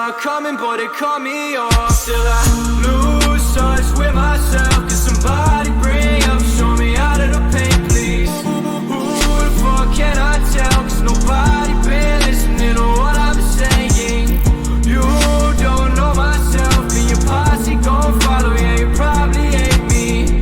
saw it coming, but they cut me off. Still I lose touch with myself, cause somebody bring up, show me out of the pain, please. Who the fuck can I tell, cause nobody been listening to what I'm saying. You don't know myself, and your posse gon' follow, yeah, you probably hate me.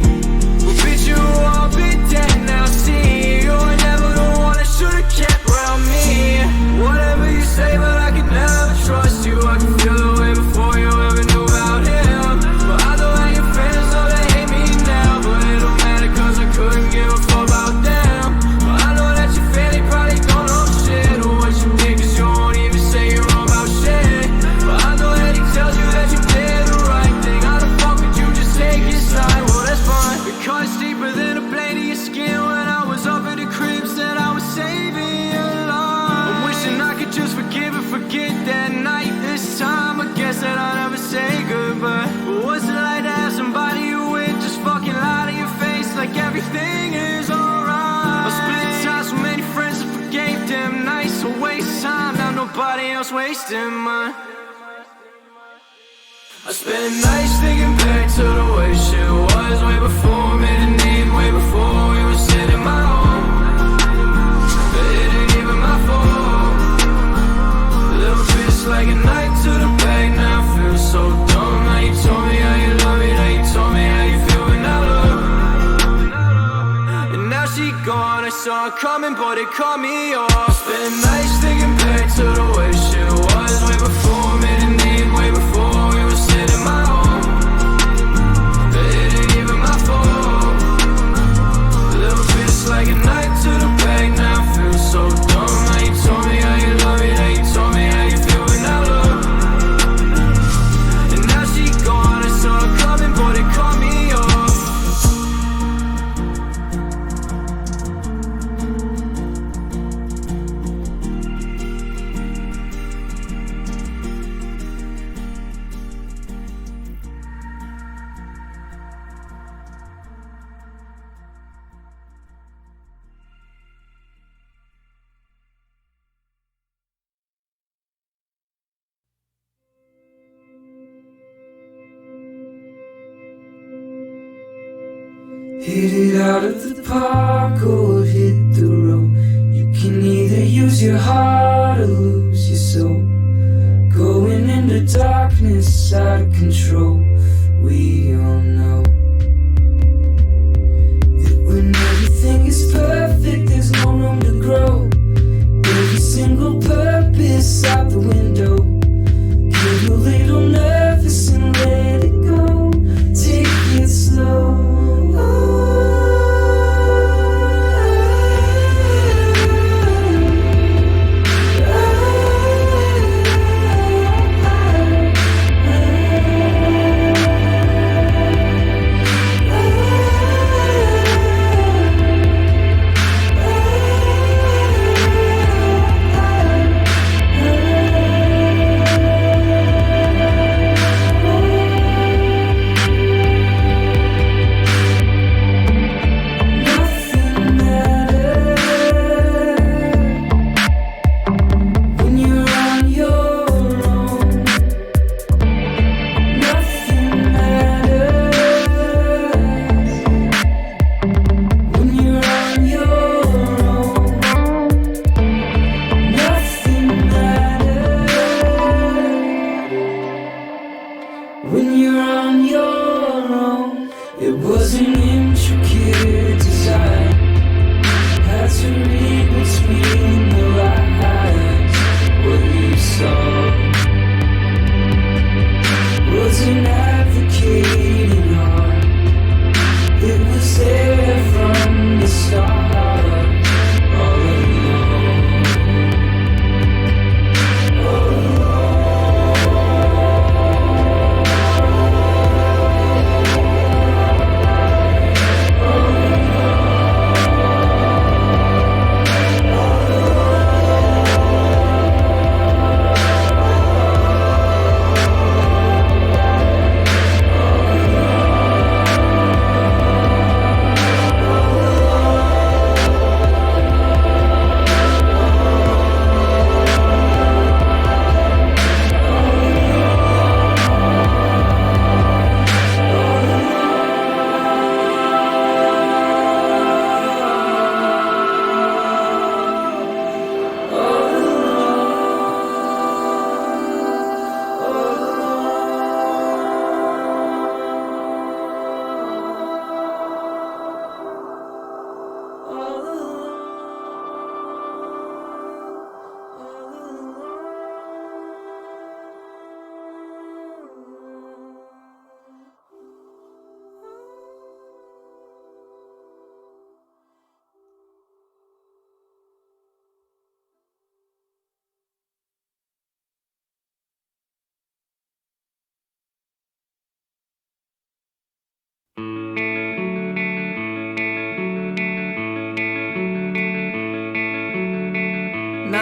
But bitch, you all been dead now, see. You were never the one that should've kept around me. Whatever you say, but I can never trust you. I can feel the way before you ever knew about him. But I know how your friends know they hate me now, but it don't matter cause I couldn't give a fuck about them. But I know that your family probably don't know shit or what you did, cause you won't even say you're wrong about shit. But I know that he tells you that you did the right thing. How the fuck would you just take his side? Well, that's fine, because deeper than a blade of your skin. When I was up at the cribs that I was saving your life, I'm wishing I could just forgive and forget that night. This time I guess that I'll never say goodbye. But what's it like to have somebody you with just fucking lie to your face like everything is alright? I split time, so many friends that forgave them nights. So waste time, now nobody else wasting mine. I spent nights thinking back to the way shit was way before me, the name way before we were sitting in my home. But it ain't even my fault. Little bitch like a knife to the back, now I feel so dumb. Now you told me how you love me, now you told me how you feel without love. And now she gone, I saw it coming, but it cut me off. Spent nights thinking back to the way shit was way before me, the name way before we were sitting in my home. But it ain't even my fault. Little bitch like a knife to the back, now I feel so dumb. Now you told me how you love me, now you told me how you feel without love. And now she gone, I saw it coming, but it cut me off. Hit it out of the park or hit the road. You can either use your heart or lose your soul. Going into darkness out of control. We all know that when everything is perfect, there's no room to grow. Every single purpose out the window. Get a little nervous and let it go. Take it slow.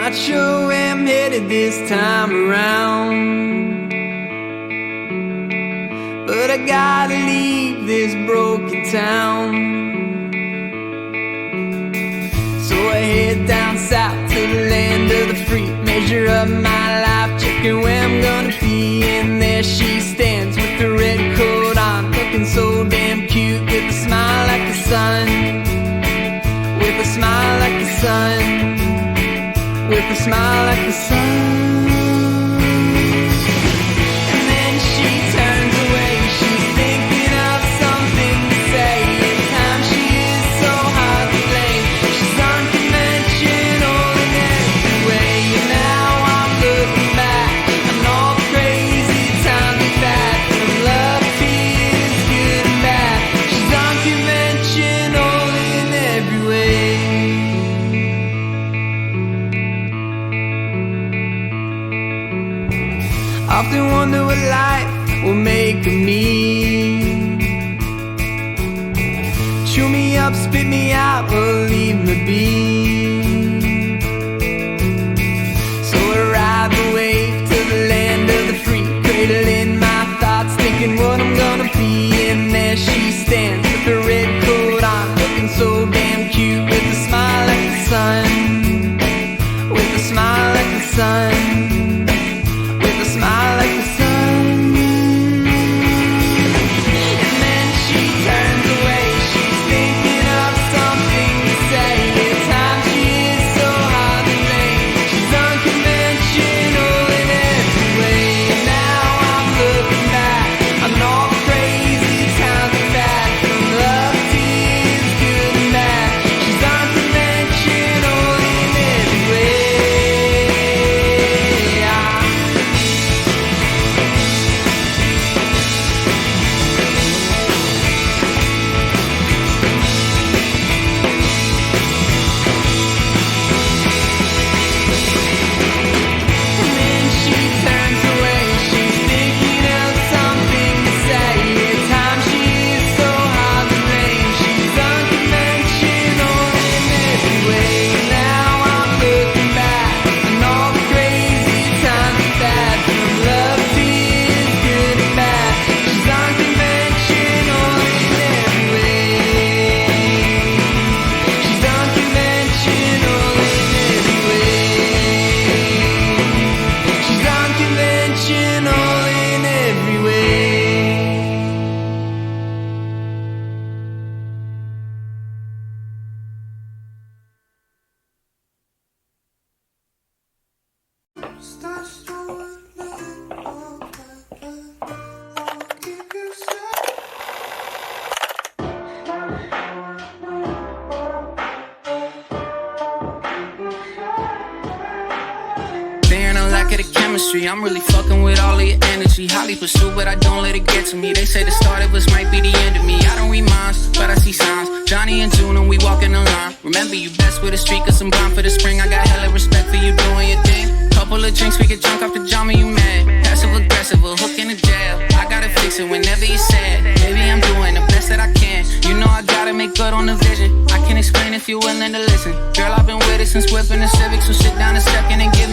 not sure where I'm headed this time around, but I gotta leave this broken town. So I head down south to the land of the free, measure up my life, checking where I'm gonna be. And there she stands with the red coat on, looking so damn cute, with a smile like the sun, with a smile like the sun, with a smile like the sun. And then she turns away, she's thinking of something to say. At times she is so hard to blame, she's unconventional in every way. And now I'm looking back on all the crazy times we've had, from love, tears, good and bad. She's unconventional in every way. Often wonder what life will make of me. Chew me up, spit me out, or leave me be. So I ride the wave to the land of the free, cradling my thoughts, thinking what I'm gonna be. And there she stands with her red coat on, looking so damn cute, with a smile like the sun, with a smile like the sun, smile like the sun. And then she turns away, she's thinking of something to say. At times she is so hard to blame, she's unconventional in every way. And now I'm looking back on all the crazy times we've had, from love, tears, good and bad. She's unconventional in every way. I'm really fucking with all of your energy. Highly pursued, but I don't let it get to me. They say the start of us might be the end of me. I don't read minds, but I see signs. Johnny and June and we walking the line. Remember you best with a streak, cause I'm blind for the spring. I got hella respect for you doing your thing. Couple of drinks, we get drunk off the jam and you mad. Passive aggressive, a hook in the jail. I gotta fix it whenever you're sad. Baby, I'm doing the best that I can. You know I gotta make good on the vision. I can explain if you're willing to listen. Girl, I've been with it since whipping the Civic, so sit down a second and get